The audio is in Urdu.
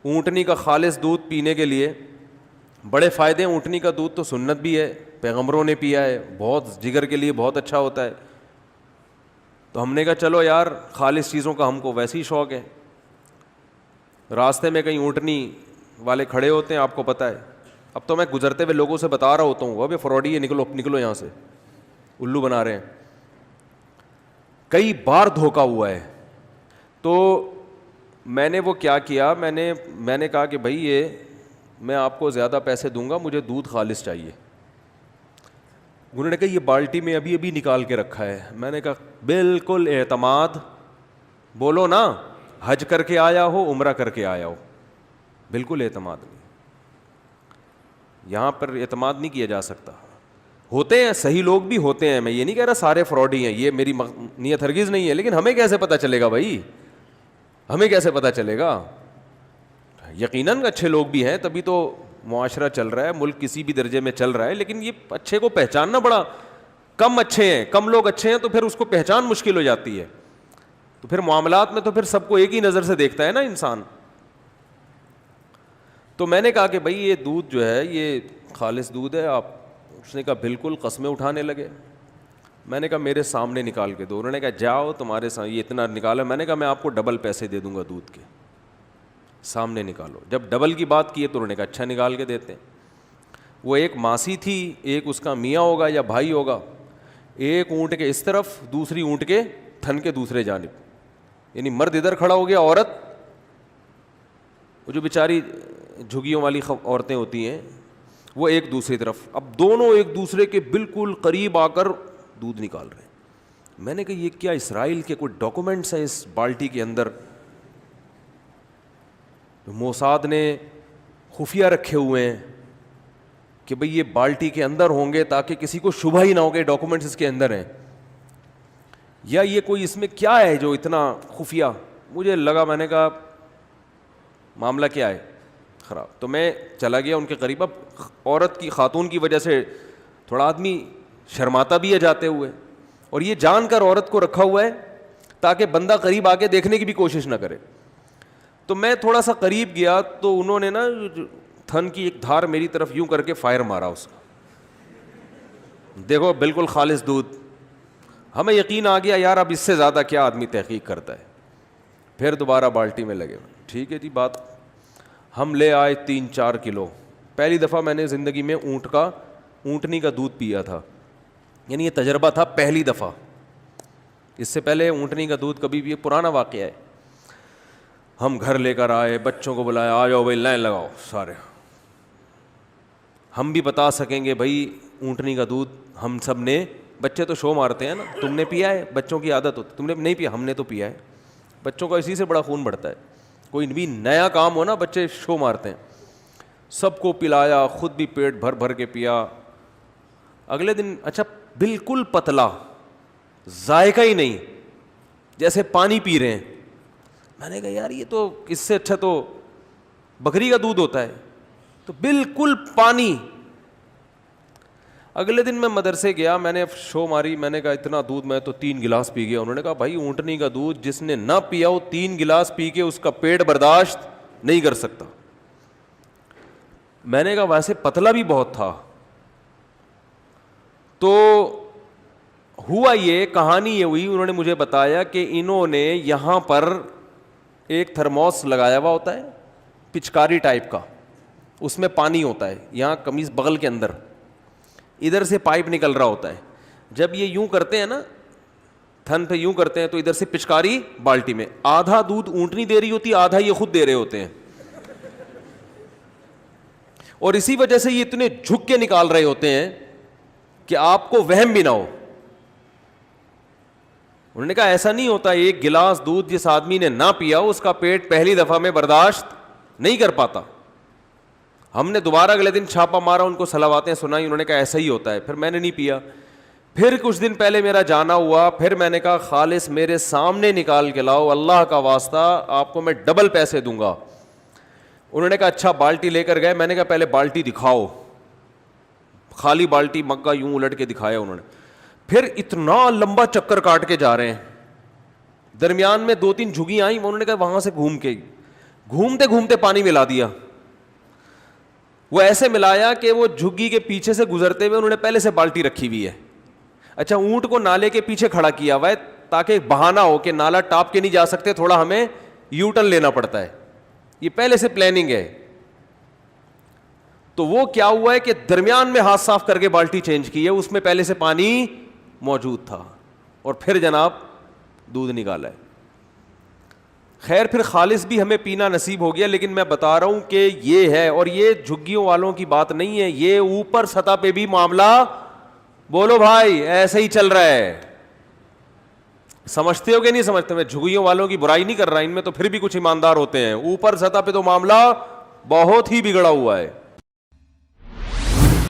اونٹنی کا خالص دودھ پینے کے لیے بڑے فائدے ہیں. اونٹنی کا دودھ تو سنت بھی ہے, پیغمبروں نے پیا ہے, بہت جگر کے لیے بہت اچھا ہوتا ہے. تو ہم نے کہا چلو یار خالص چیزوں کا ہم کو ویسے ہی شوق ہے. راستے میں کہیں اونٹنی والے کھڑے ہوتے ہیں, آپ کو پتہ ہے. اب تو میں گزرتے ہوئے لوگوں سے بتا رہا ہوتا ہوں, وہ بھی فراڈی ہے, نکلو نکلو یہاں سے, الو بنا رہے ہیں. کئی بار دھوکا ہوا ہے. تو میں نے وہ کیا کیا, میں نے کہا کہ بھائی یہ میں آپ کو زیادہ پیسے دوں گا, مجھے دودھ خالص چاہیے. انہوں نے کہا یہ بالٹی میں ابھی ابھی نکال کے رکھا ہے. میں نے کہا بالکل اعتماد, بولو نا, حج کر کے آیا ہو عمرہ کر کے آیا ہو, بالکل اعتماد نہیں. یہاں پر اعتماد نہیں کیا جا سکتا. ہوتے ہیں صحیح لوگ بھی ہوتے ہیں, میں یہ نہیں کہہ رہا سارے فراڈی ہیں, یہ میری نیت ہرگز نہیں ہے, لیکن ہمیں کیسے پتہ چلے گا بھائی, ہمیں کیسے پتہ چلے گا؟ یقیناً اچھے لوگ بھی ہیں, تبھی تو معاشرہ چل رہا ہے, ملک کسی بھی درجے میں چل رہا ہے. لیکن یہ اچھے کو پہچاننا بڑا, کم اچھے ہیں, کم لوگ اچھے ہیں تو پھر اس کو پہچان مشکل ہو جاتی ہے. تو پھر معاملات میں تو پھر سب کو ایک ہی نظر سے دیکھتا ہے نا انسان. تو میں نے کہا کہ بھائی یہ دودھ جو ہے یہ خالص دودھ ہے آپ. اس نے کہا بالکل, قسمیں اٹھانے لگے. میں نے کہا میرے سامنے نکال کے دو. انہوں نے کہا جاؤ تمہارے سامنے, یہ اتنا نکالا. میں نے کہا میں آپ کو ڈبل پیسے دے دوں گا دودھ کے, سامنے نکالو. جب ڈبل کی بات کی ہے تو انہوں نے کہا اچھا نکال کے دیتے ہیں. وہ ایک ماسی تھی, ایک اس کا میاں ہوگا یا بھائی ہوگا, ایک اونٹ کے اس طرف, دوسری اونٹ کے تھن کے دوسرے جانب, یعنی مرد ادھر کھڑا ہو گیا, عورت, وہ جو بیچاری جھگیوں والی عورتیں ہوتی ہیں وہ ایک دوسری طرف. اب دونوں ایک دوسرے کے بالکل قریب آ کر دودھ نکال رہے ہیں. میں نے کہا یہ کیا اسرائیل کے کوئی ڈاکومنٹس ہیں اس بالٹی کے اندر؟ موساد نے خفیہ رکھے ہوئے ہیں کہ بھئی یہ بالٹی کے اندر ہوں گے تاکہ کسی کو شبہ ہی نہ ہو کہ ڈاکومنٹس اس کے اندر ہیں, یا یہ کوئی اس میں کیا ہے جو اتنا خفیہ. مجھے لگا, میں نے کہا معاملہ کیا ہے خراب. تو میں چلا گیا ان کے قریب. اب عورت کی, خاتون کی وجہ سے تھوڑا آدمی شرماتا بھی ہے جاتے ہوئے, اور یہ جان کر عورت کو رکھا ہوا ہے تاکہ بندہ قریب آ کے دیکھنے کی بھی کوشش نہ کرے. تو میں تھوڑا سا قریب گیا تو انہوں نے نا تھن کی ایک دھار میری طرف یوں کر کے فائر مارا اس کا. دیکھو بالکل خالص دودھ. ہمیں یقین آ گیا یار اب اس سے زیادہ کیا آدمی تحقیق کرتا ہے. پھر دوبارہ بالٹی میں لگے. ٹھیک ہے جی بات. ہم لے آئے 3-4 کلو. پہلی دفعہ میں نے زندگی میں اونٹنی کا دودھ پیا تھا, یعنی یہ تجربہ تھا پہلی دفعہ. اس سے پہلے اونٹنی کا دودھ کبھی بھی, پرانا واقعہ ہے. ہم گھر لے کر آئے, بچوں کو بلایا, آ جاؤ بھائی لائن لگاؤ سارے. ہم بھی بتا سکیں گے بھائی اونٹنی کا دودھ ہم سب نے, بچے تو شو مارتے ہیں نا, تم نے پیا ہے, بچوں کی عادت ہوتی, تم نے نہیں پیا, ہم نے تو پیا ہے. بچوں کا اسی سے بڑا خون بڑھتا ہے, کوئی بھی نیا کام ہو نا بچے شو مارتے ہیں. سب کو پلایا, خود بھی پیٹ بھر بھر کے پیا. اگلے دن اچھا بالکل پتلا, ذائقہ ہی نہیں, جیسے پانی پی رہے ہیں. میں نے کہا یار یہ تو اس سے اچھا تو بکری کا دودھ ہوتا ہے, تو بالکل پانی. اگلے دن میں مدرسے گیا, میں نے شو ماری, میں نے کہا اتنا دودھ, میں تو 3 گلاس پی گیا. انہوں نے کہا بھائی اونٹنی کا دودھ جس نے نہ پیا وہ 3 گلاس پی کے اس کا پیٹ برداشت نہیں کر سکتا. میں نے کہا ویسے پتلا بھی بہت تھا. تو ہوا یہ, کہانی یہ ہوئی, انہوں نے مجھے بتایا کہ انہوں نے یہاں پر ایک تھرموس لگایا ہوا ہوتا ہے پچکاری ٹائپ کا, اس میں پانی ہوتا ہے, یہاں قمیص بغل کے اندر, ادھر سے پائپ نکل رہا ہوتا ہے. جب یہ یوں کرتے ہیں نا, تھن پہ یوں کرتے ہیں, تو ادھر سے پچکاری بالٹی میں, آدھا دودھ اونٹنی دے رہی ہوتی, آدھا یہ خود دے رہے ہوتے ہیں. اور اسی وجہ سے یہ اتنے جھک کے نکال رہے ہوتے ہیں کہ آپ کو وہم بھی نہ ہو. انہوں نے کہا ایسا نہیں ہوتا, 1 گلاس دودھ جس آدمی نے نہ پیا اس کا پیٹ پہلی دفعہ میں برداشت نہیں کر پاتا. ہم نے دوبارہ اگلے دن چھاپا مارا, ان کو صلواتیں سنائی, انہوں نے کہا ایسا ہی ہوتا ہے. پھر میں نے نہیں پیا. پھر کچھ دن پہلے میرا جانا ہوا, پھر میں نے کہا خالص میرے سامنے نکال کے لاؤ, اللہ کا واسطہ آپ کو میں ڈبل پیسے دوں گا. انہوں نے کہا اچھا. بالٹی لے کر گئے, میں نے کہا پہلے بالٹی دکھاؤ. خالی بالٹی مگا یوں الٹ کے دکھایا انہوں نے. پھر اتنا لمبا چکر کاٹ کے جا رہے ہیں, درمیان میں 2-3 جھگی آئیں, انہوں نے کہا وہاں سے گھومتے گھومتے پانی ملا دیا. وہ ایسے ملایا کہ وہ جھگی کے پیچھے سے گزرتے ہوئے انہوں نے پہلے سے بالٹی رکھی ہوئی ہے. اچھا اونٹ کو نالے کے پیچھے کھڑا کیا ہوا ہے تاکہ بہانا ہو کہ نالا ٹاپ کے نہیں جا سکتے, تھوڑا ہمیں یو ٹرن لینا پڑتا ہے. یہ پہلے سے پلاننگ ہے. تو وہ کیا ہوا ہے کہ درمیان میں ہاتھ صاف کر کے بالٹی چینج کی ہے, اس میں پہلے سے پانی موجود تھا, اور پھر جناب دودھ نکالا ہے. خیر پھر خالص بھی ہمیں پینا نصیب ہو گیا, لیکن میں بتا رہا ہوں کہ یہ ہے, اور یہ جھگیوں والوں کی بات نہیں ہے, یہ اوپر سطح پہ بھی معاملہ بولو بھائی ایسے ہی چل رہا ہے. سمجھتے ہو کہ نہیں سمجھتے؟ میں جھگیوں والوں کی برائی نہیں کر رہا, ان میں تو پھر بھی کچھ ایماندار ہوتے ہیں. اوپر سطح پہ تو معاملہ بہت ہی بگڑا ہوا ہے.